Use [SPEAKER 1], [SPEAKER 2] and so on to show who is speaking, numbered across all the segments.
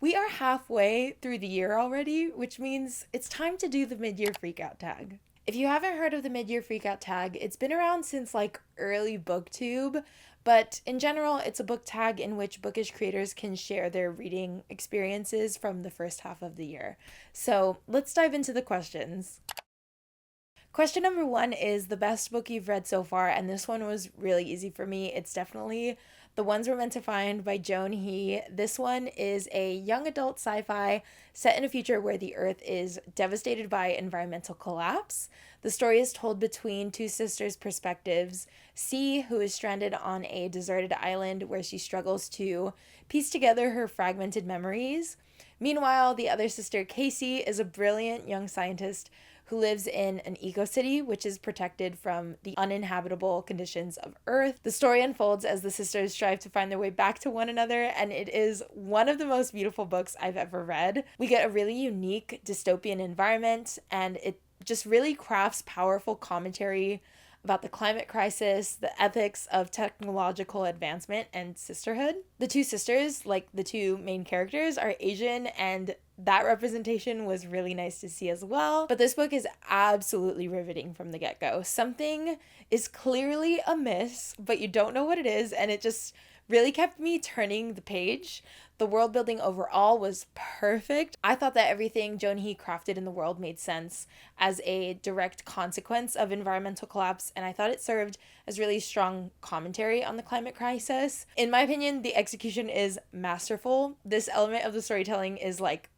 [SPEAKER 1] We are halfway through the year already, which means it's time to do the mid-year freakout tag. If you haven't heard of the mid-year freakout tag, it's been around since like early booktube, but in general, it's a book tag in which bookish creators can share their reading experiences from the first half of the year. So, let's dive into the questions. Question number one is the best book you've read so far, and this one was really easy for me. It's definitely The Ones We're Meant to Find by Joan He. This one is a young adult sci fi set in a future where the Earth is devastated by environmental collapse. The story is told between two sisters' perspectives. C, who is stranded on a deserted island where she struggles to piece together her fragmented memories. Meanwhile, the other sister, Casey, is a brilliant young scientist who lives in an eco-city which is protected from the uninhabitable conditions of Earth. The story unfolds as the sisters strive to find their way back to one another, and it is one of the most beautiful books I've ever read. We get a really unique dystopian environment, and it just really crafts powerful commentary about the climate crisis, the ethics of technological advancement, and sisterhood. The two sisters, like the two main characters, are Asian, and that representation was really nice to see as well. But this book is absolutely riveting from the get-go. Something is clearly amiss, but you don't know what it is, and it just really kept me turning the page. The world building overall was perfect. I thought that everything Joan He crafted in the world made sense as a direct consequence of environmental collapse, and I thought it served as really strong commentary on the climate crisis. In my opinion, the execution is masterful. This element of the storytelling is like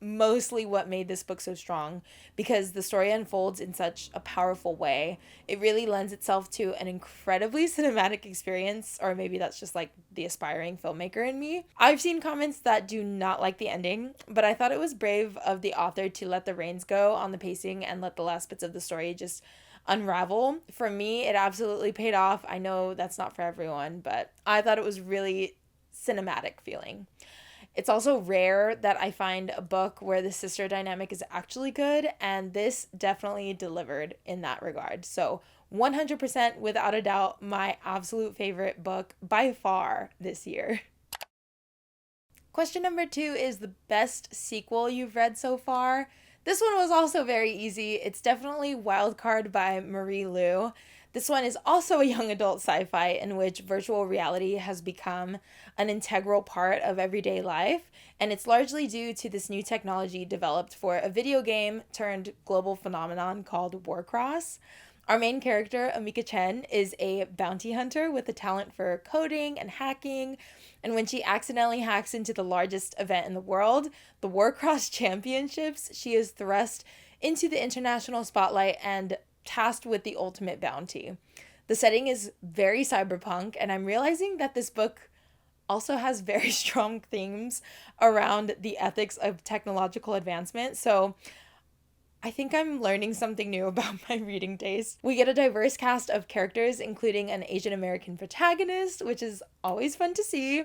[SPEAKER 1] mostly what made this book so strong because the story unfolds in such a powerful way. It really lends itself to an incredibly cinematic experience, or maybe that's just like the aspiring filmmaker in me. I've seen comments that do not like the ending, but I thought it was brave of the author to let the reins go on the pacing and let the last bits of the story just unravel. For me, it absolutely paid off. I know that's not for everyone, but I thought it was really cinematic feeling. It's also rare that I find a book where the sister dynamic is actually good, and this definitely delivered in that regard. So, 100% without a doubt, my absolute favorite book by far this year. Question number two is the best sequel you've read so far. This one was also very easy. It's definitely Wildcard by Marie Lu. This one is also a young adult sci-fi in which virtual reality has become an integral part of everyday life, and it's largely due to this new technology developed for a video game turned global phenomenon called Warcross. Our main character, Amika Chen, is a bounty hunter with a talent for coding and hacking, and when she accidentally hacks into the largest event in the world, the Warcross Championships, she is thrust into the international spotlight and tasked with the ultimate bounty. The setting is very cyberpunk, and I'm realizing that this book also has very strong themes around the ethics of technological advancement. So I think I'm learning something new about my reading taste. We get a diverse cast of characters, including an Asian American protagonist, which is always fun to see.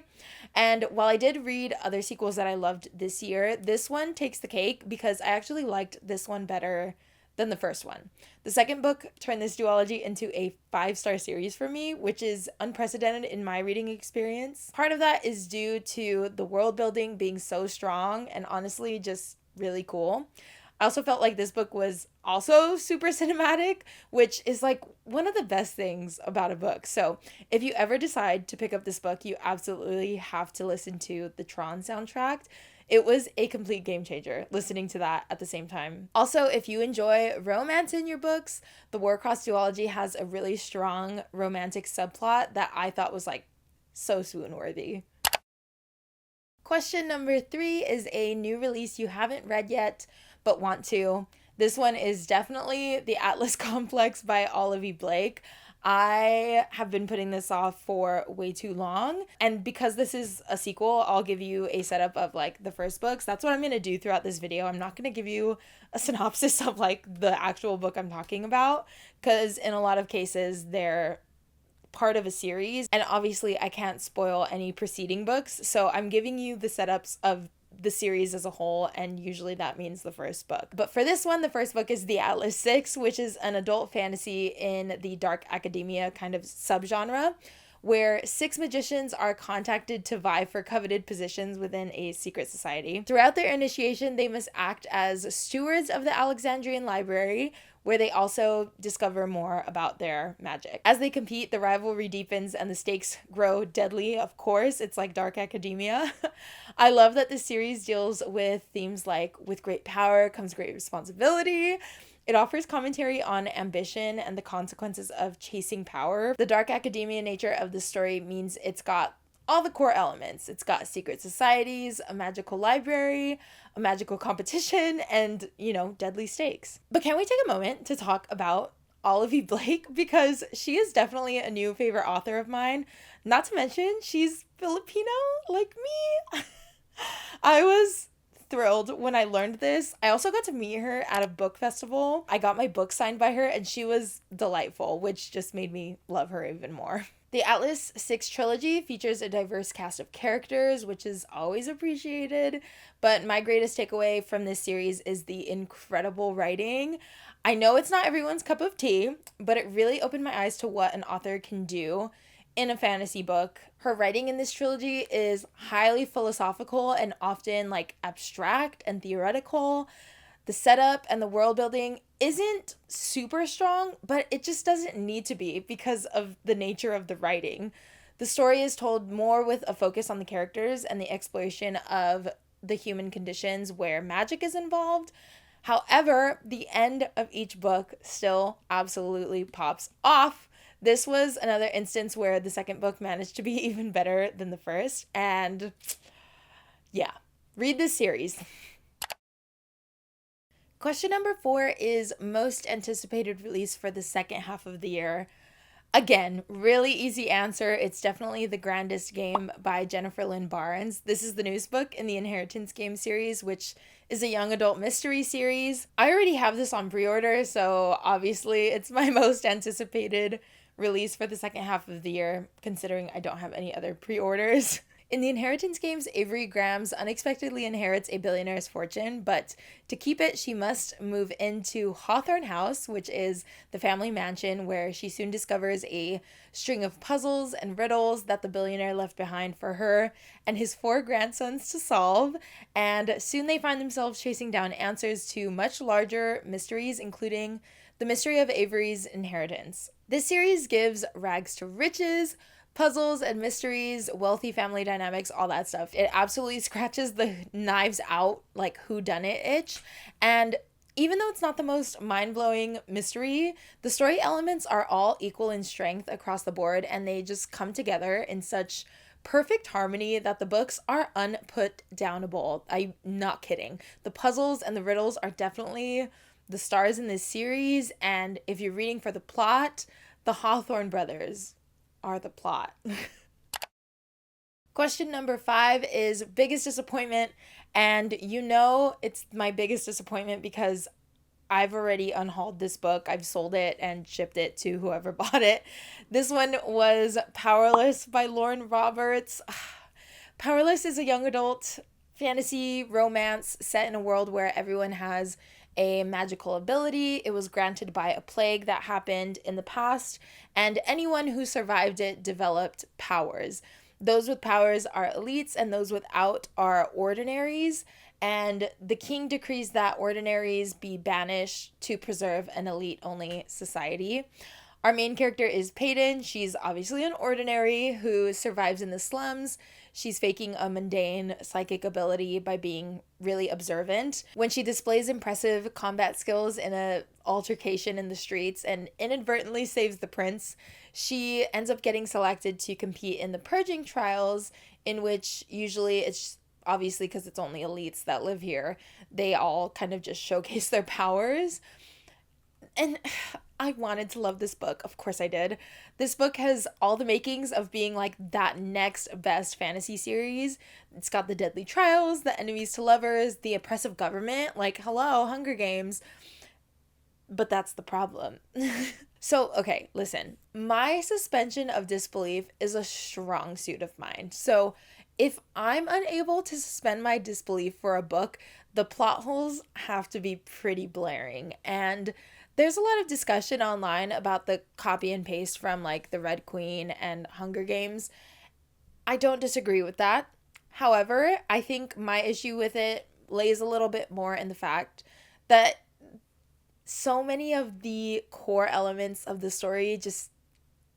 [SPEAKER 1] And while I did read other sequels that I loved this year, this one takes the cake because I actually liked this one better than the first one. The second book turned this duology into a 5-star series for me, which is unprecedented in my reading experience. Part of that is due to the world building being so strong and honestly just really cool. I also felt like this book was also super cinematic, which is like one of the best things about a book. So if you ever decide to pick up this book, you absolutely have to listen to the Tron soundtrack. It was a complete game changer listening to that at the same time. Also, if you enjoy romance in your books, the Warcross duology has a really strong romantic subplot that I thought was like so swoon-worthy. Question number three is a new release you haven't read yet but want to. This one is definitely The Atlas Complex by Olivia Blake. I have been putting this off for way too long, and because this is a sequel, I'll give you a setup of like the first books. That's what I'm going to do throughout this video. I'm not going to give you a synopsis of like the actual book I'm talking about, because in a lot of cases they're part of a series, and obviously I can't spoil any preceding books, so I'm giving you the setups of the series as a whole, and usually that means the first book. But for this one, the first book is The Atlas 6, which is an adult fantasy in the dark academia kind of subgenre. where 6 magicians are contacted to vie for coveted positions within a secret society. Throughout their initiation, they must act as stewards of the Alexandrian library, where they also discover more about their magic. As they compete, the rivalry deepens and the stakes grow deadly, of course. It's like dark academia. I love that this series deals with themes like, with great power comes great responsibility. It offers commentary on ambition and the consequences of chasing power. The dark academia nature of the story means it's got all the core elements. It's got secret societies, a magical library, a magical competition, and, deadly stakes. But can we take a moment to talk about Olivia Blake? Because she is definitely a new favorite author of mine. Not to mention, she's Filipino like me. I was thrilled when I learned this. I also got to meet her at a book festival. I got my book signed by her and she was delightful, which just made me love her even more. The Atlas 6 trilogy features a diverse cast of characters, which is always appreciated, but my greatest takeaway from this series is the incredible writing. I know it's not everyone's cup of tea, but it really opened my eyes to what an author can do in a fantasy book. Her writing in this trilogy is highly philosophical and often abstract and theoretical. The setup and the world building isn't super strong, but it just doesn't need to be because of the nature of the writing. The story is told more with a focus on the characters and the exploration of the human conditions where magic is involved. However, the end of each book still absolutely pops off. This was another instance where the second book managed to be even better than the first. And yeah, read this series. Question number 4 is most anticipated release for the second half of the year. Again, really easy answer. It's definitely The Grandest Game by Jennifer Lynn Barnes. This is the newest book in the Inheritance Game series, which is a young adult mystery series. I already have this on pre-order, so obviously it's my most anticipated release for the second half of the year, considering I don't have any other pre-orders. In the Inheritance Games, Avery Grams unexpectedly inherits a billionaire's fortune, but to keep it, she must move into Hawthorne House, which is the family mansion where she soon discovers a string of puzzles and riddles that the billionaire left behind for her and his 4 grandsons to solve, and soon they find themselves chasing down answers to much larger mysteries, including the mystery of Avery's inheritance. This series gives rags to riches, puzzles and mysteries, wealthy family dynamics, all that stuff. It absolutely scratches the Knives Out, whodunit itch. And even though it's not the most mind-blowing mystery, the story elements are all equal in strength across the board, and they just come together in such perfect harmony that the books are unputdownable. I'm not kidding. The puzzles and the riddles are definitely the stars in this series, and if you're reading for the plot, the Hawthorne brothers are the plot. Question number 5 is biggest disappointment, and it's my biggest disappointment because I've already unhauled this book. I've sold it and shipped it to whoever bought it. This one was Powerless by Lauren Roberts. Powerless is a young adult fantasy romance set in a world where everyone has a magical ability. It was granted by a plague that happened in the past, and anyone who survived it developed powers. Those with powers are elites, and those without are ordinaries, and the king decrees that ordinaries be banished to preserve an elite-only society. Our main character is Peyton. She's obviously an ordinary who survives in the slums. She's faking a mundane psychic ability by being really observant. When she displays impressive combat skills in an altercation in the streets and inadvertently saves the prince, she ends up getting selected to compete in the purging trials, in which usually it's obviously because it's only elites that live here. They all kind of just showcase their powers. And I wanted to love this book. Of course I did. This book has all the makings of being that next best fantasy series. It's got the deadly trials, the enemies to lovers, the oppressive government. Hello, Hunger Games. But that's the problem. So, okay, listen. My suspension of disbelief is a strong suit of mine. So if I'm unable to suspend my disbelief for a book, the plot holes have to be pretty blaring. And There's a lot of discussion online about the copy and paste from like the Red Queen and Hunger Games. I don't disagree with that. However, I think my issue with it lays a little bit more in the fact that so many of the core elements of the story just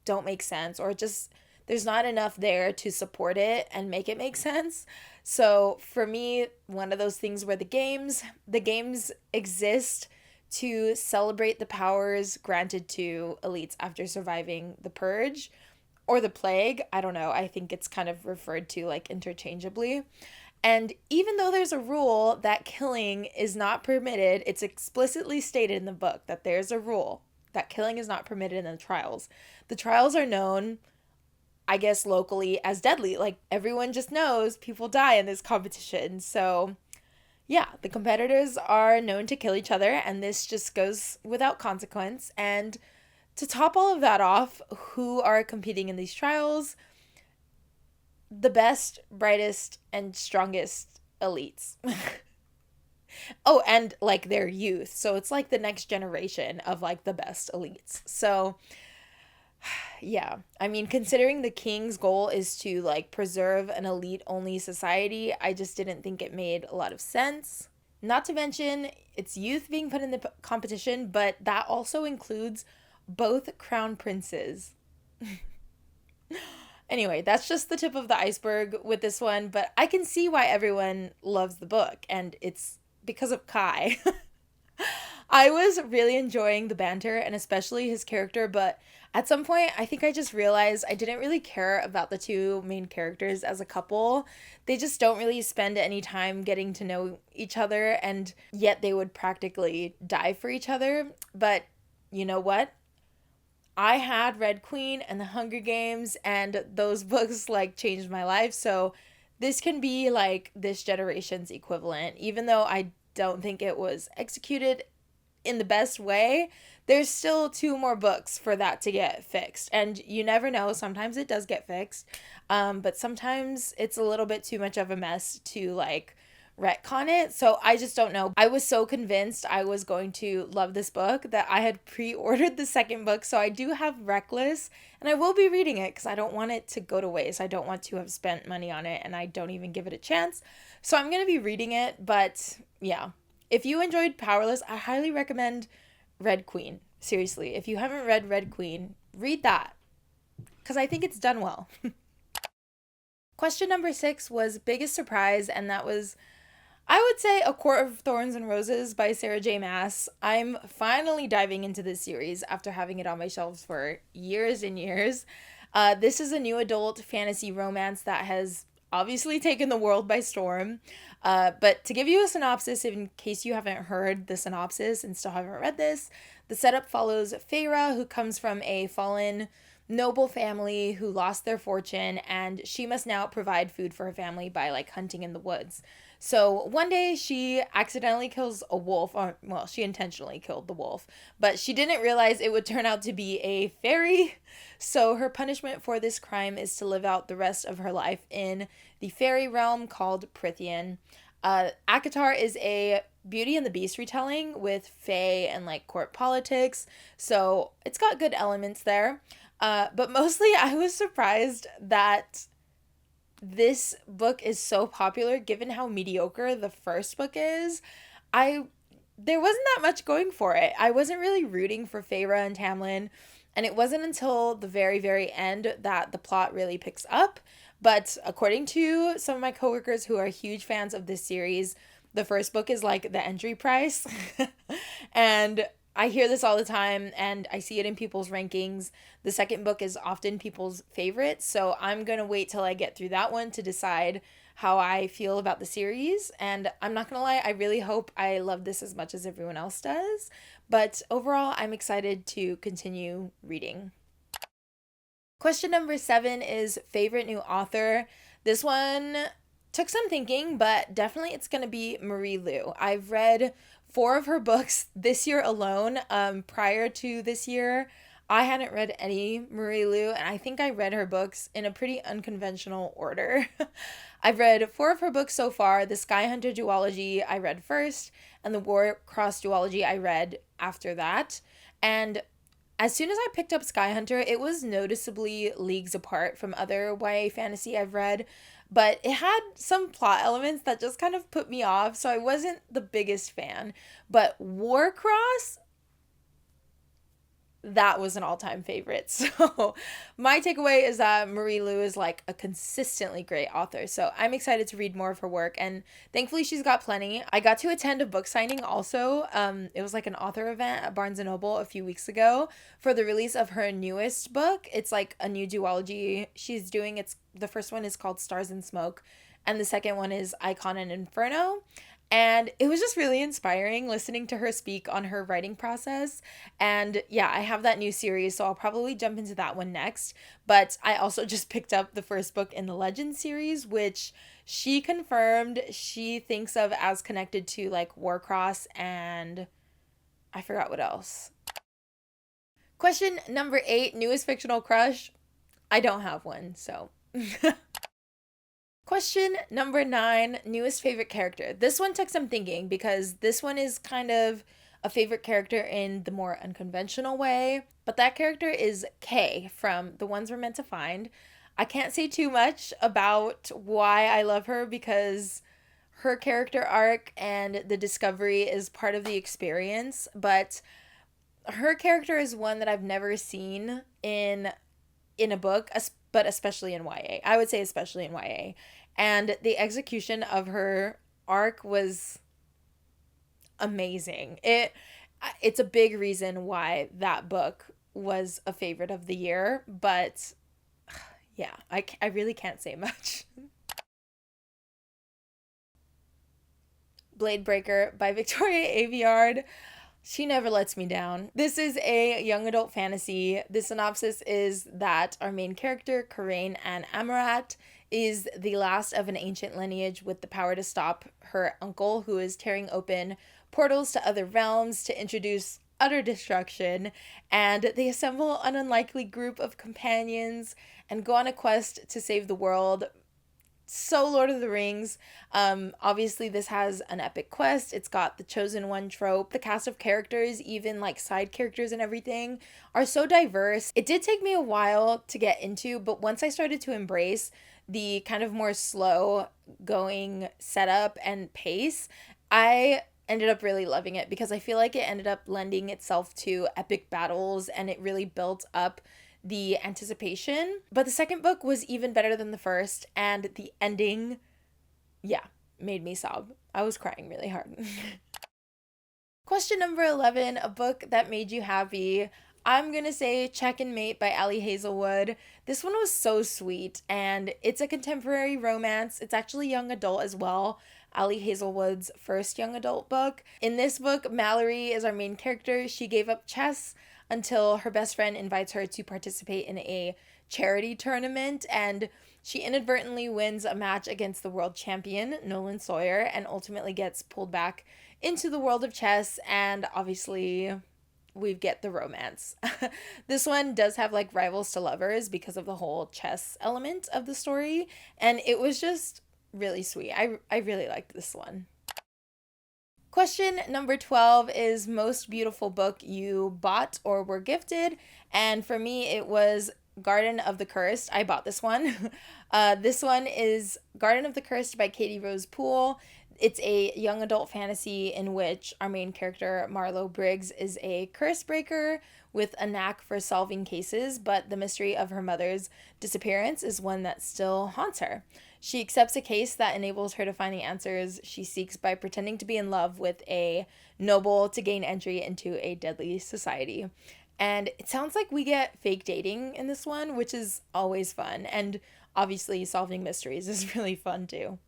[SPEAKER 1] don't make sense, or just there's not enough there to support it and make it make sense. So for me, one of those things where the games exist to celebrate the powers granted to elites after surviving the purge or the plague. I don't know. I think it's kind of referred to like interchangeably. And even though there's a rule that killing is not permitted, it's explicitly stated in the book that there's a rule that killing is not permitted in the trials. The trials are known, I guess, locally as deadly. Like everyone just knows people die in this competition. So, yeah, the competitors are known to kill each other, and this just goes without consequence. And to top all of that off, who are competing in these trials? The best, brightest, and strongest elites. Oh, and like their youth. So it's like the next generation of like the best elites. So yeah, I mean, considering the king's goal is to like preserve an elite only society, I just didn't think it made a lot of sense. Not to mention it's youth being put in the competition, but that also includes both crown princes. Anyway, that's just the tip of the iceberg with this one, but I can see why everyone loves the book, and it's because of Kai. I was really enjoying the banter and especially his character, but at some point I think I just realized I didn't really care about the two main characters as a couple. They just don't really spend any time getting to know each other, and yet they would practically die for each other. But you know what? I had Red Queen and the Hunger Games, and those books like changed my life. So this can be like this generation's equivalent, even though I don't think it was executed in the best way. There's still two more books for that to get fixed, and you never know. Sometimes it does get fixed, but sometimes it's a little bit too much of a mess to like retcon it. So I just don't know. I was so convinced I was going to love this book that I had pre-ordered the second book. So I do have Reckless, and I will be reading it because I don't want it to go to waste. I don't want to have spent money on it and I don't even give it a chance. So I'm going to be reading it. But yeah, if you enjoyed Powerless, I highly recommend Red Queen. Seriously, if you haven't read Red Queen, read that because I think it's done well. Question number 6 was biggest surprise, and that was, I would say, A Court of Thorns and Roses by Sarah J. Maas. I'm finally diving into this series after having it on my shelves for years and years. This is a new adult fantasy romance that has obviously taken the world by storm. But to give you a synopsis, in case you haven't heard the synopsis and still haven't read this, the setup follows Feyre, who comes from a fallen noble family who lost their fortune, and she must now provide food for her family by like hunting in the woods. So one day she accidentally kills a wolf, or well, she intentionally killed the wolf, but she didn't realize it would turn out to be a fairy. So her punishment for this crime is to live out the rest of her life in the fairy realm called Prithian. ACOTAR is a Beauty and the Beast retelling with fae and like court politics, so it's got good elements there. But mostly I was surprised that this book is so popular given how mediocre the first book is. There wasn't that much going for it. I wasn't really rooting for Feyre and Tamlin, and it wasn't until the very, very end that the plot really picks up. But according to some of my coworkers who are huge fans of this series, the first book is like the entry price. And I hear this all the time, and I see it in people's rankings. The second book is often people's favorite, so I'm going to wait till I get through that one to decide how I feel about the series. And I'm not going to lie, I really hope I love this as much as everyone else does. But overall, I'm excited to continue reading. Question number 7 is favorite new author. This one took some thinking, but definitely it's going to be Marie Lu. I've read 4 of her books this year alone. Prior to this year, I hadn't read any Marie Lu, and I think I read her books in a pretty unconventional order. I've read 4 of her books so far. The Sky Hunter duology I read first, and the Warcross duology I read after that. And as soon as I picked up Sky Hunter, it was noticeably leagues apart from other YA fantasy I've read, but it had some plot elements that just kind of put me off, so I wasn't the biggest fan. But Warcross, that was an all-time favorite. So my takeaway is that Marie Lu is like a consistently great author. So I'm excited to read more of her work, and thankfully she's got plenty. I got to attend a book signing also. It was like an author event at Barnes & Noble a few weeks ago for the release of her newest book. It's like a new duology she's doing. The first one is called Stars and Smoke, and the second one is Icon and Inferno. And it was just really inspiring listening to her speak on her writing process. And yeah, I have that new series, so I'll probably jump into that one next. But I also just picked up the first book in the Legend series, which she confirmed she thinks of as connected to like Warcross, and I forgot what else. Question number 8, newest fictional crush. I don't have one, so. Question number 9, newest favorite character. This one took some thinking because this one is kind of a favorite character in the more unconventional way, but that character is Kay from The Ones We're Meant to Find. I can't say too much about why I love her because her character arc and the discovery is part of the experience, but her character is one that I've never seen in a book, but especially in YA. I would say especially in YA. And the execution of her arc was amazing. It's a big reason why that book was a favorite of the year, but yeah, I really can't say much. Blade Breaker by Victoria Aveyard. She never lets me down. This is a young adult fantasy. The synopsis is that our main character, Karain Ann Amarat, is the last of an ancient lineage with the power to stop her uncle, who is tearing open portals to other realms to introduce utter destruction. And they assemble an unlikely group of companions and go on a quest to save the world. So Lord of the Rings. Obviously this has an epic quest. It's got the chosen one trope. The cast of characters, even like side characters and everything, are so diverse. It did take me a while to get into, but once I started to embrace the kind of more slow going setup and pace, I ended up really loving it because I feel like it ended up lending itself to epic battles, and it really built up the anticipation. But the second book was even better than the first, and the ending, yeah, made me sob. I was crying really hard. Question number 11, a book that made you happy. I'm gonna say Check and Mate by Ali Hazelwood. This one was so sweet, and it's a contemporary romance. It's actually young adult as well. Ali Hazelwood's first young adult book. In this book, Mallory is our main character. She gave up chess until her best friend invites her to participate in a charity tournament, and she inadvertently wins a match against the world champion, Nolan Sawyer, and ultimately gets pulled back into the world of chess, and obviously we get the romance. This one does have like rivals to lovers because of the whole chess element of the story, and it was just really sweet. I really liked this one. Question number 12 is most beautiful book you bought or were gifted, and for me it was Garden of the Cursed. I bought this one. This one is Garden of the Cursed by Katie Rose Poole. It's a young adult fantasy in which our main character, Marlo Briggs, is a curse breaker with a knack for solving cases, but the mystery of her mother's disappearance is one that still haunts her. She accepts a case that enables her to find the answers she seeks by pretending to be in love with a noble to gain entry into a deadly society. And it sounds like we get fake dating in this one, which is always fun. And obviously solving mysteries is really fun too.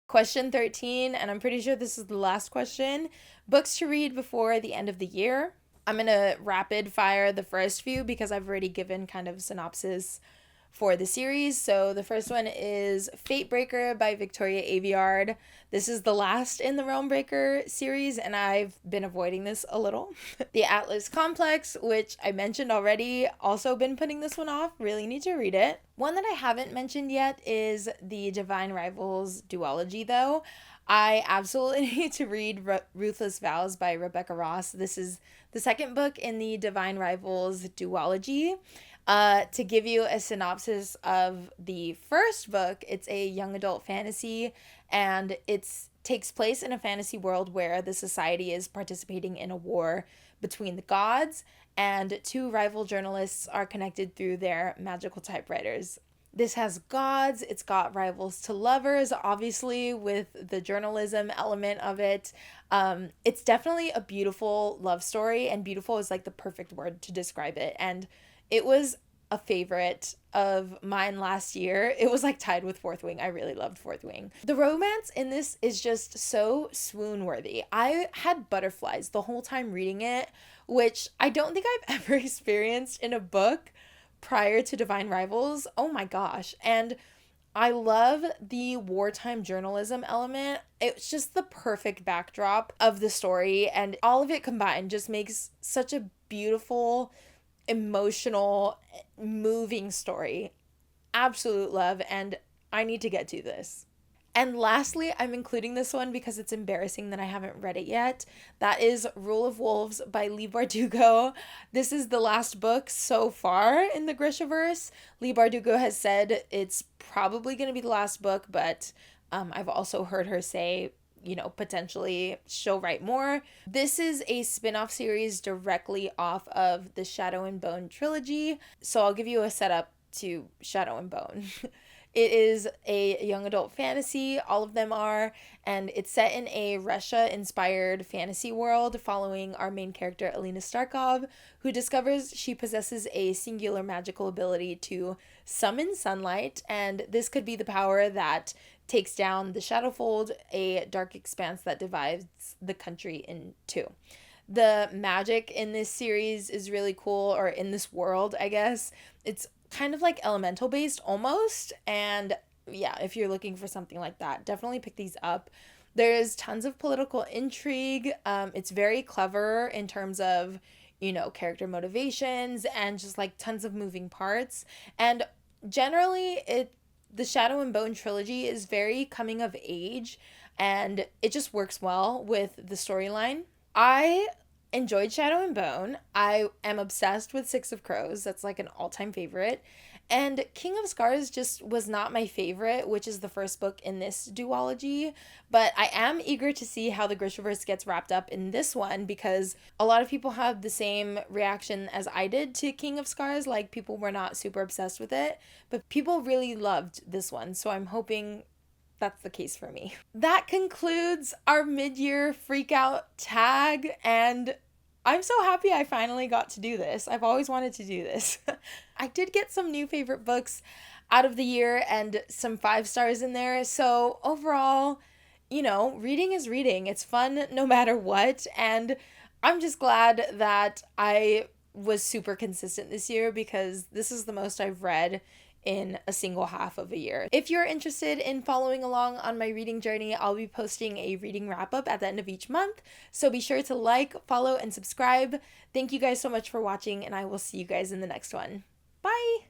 [SPEAKER 1] Question 13, and I'm pretty sure this is the last question. Books to read before the end of the year. I'm going to rapid fire the first few because I've already given kind of a synopsis for the series. So the first one is Fatebreaker by Victoria Aveyard. This is the last in the Realmbreaker series, and I've been avoiding this a little. The Atlas Complex, which I mentioned already, also been putting this one off. Really need to read it. One that I haven't mentioned yet is the Divine Rivals duology, though. I absolutely need to read Ruthless Vows by Rebecca Ross. This is the second book in the Divine Rivals duology. To give you a synopsis of the first book, it's a young adult fantasy, and it's takes place in a fantasy world where the society is participating in a war between the gods, and two rival journalists are connected through their magical typewriters. This has gods, it's got rivals to lovers, obviously, with the journalism element of it. It's definitely a beautiful love story, and beautiful is like the perfect word to describe it. And it was a favorite of mine last year. It was like tied with Fourth Wing. I really loved Fourth Wing. The romance in this is just so swoon worthy. I had butterflies the whole time reading it, which I don't think I've ever experienced in a book prior to Divine Rivals. Oh my gosh. And I love the wartime journalism element. It's just the perfect backdrop of the story, and all of it combined just makes such a beautiful, emotional, moving story. Absolute love, and I need to get to this. And lastly, I'm including this one because it's embarrassing that I haven't read it yet. That is Rule of Wolves by Leigh Bardugo. This is the last book so far in the Grishaverse. Leigh Bardugo has said it's probably going to be the last book, but I've also heard her say, potentially she'll write more. This is a spin-off series directly off of the Shadow and Bone trilogy. So I'll give you a setup to Shadow and Bone. It is a young adult fantasy, all of them are, and it's set in a Russia-inspired fantasy world following our main character, Alina Starkov, who discovers she possesses a singular magical ability to summon sunlight, and this could be the power that takes down the Shadowfold, a dark expanse that divides the country in two. The magic in this series is really cool, or in this world, I guess. It's kind of like elemental based almost, and yeah, if you're looking for something like that, definitely pick these up. There's tons of political intrigue. It's very clever in terms of, character motivations, and just like tons of moving parts. And generally, the Shadow and Bone trilogy is very coming of age, and it just works well with the storyline. I enjoyed Shadow and Bone. I am obsessed with Six of Crows. That's like an all-time favorite. And King of Scars just was not my favorite, which is the first book in this duology. But I am eager to see how the Grishaverse gets wrapped up in this one, because a lot of people have the same reaction as I did to King of Scars. Like, people were not super obsessed with it, but people really loved this one. So I'm hoping that's the case for me. That concludes our mid-year freakout tag, and I'm so happy I finally got to do this. I've always wanted to do this. I did get some new favorite books out of the year and some 5 stars in there. So overall, reading is reading. It's fun no matter what, and I'm just glad that I was super consistent this year, because this is the most I've read in a single half of a year. If you're interested in following along on my reading journey, I'll be posting a reading wrap up at the end of each month. So be sure to like, follow, and subscribe. Thank you guys so much for watching, and I will see you guys in the next one. Bye!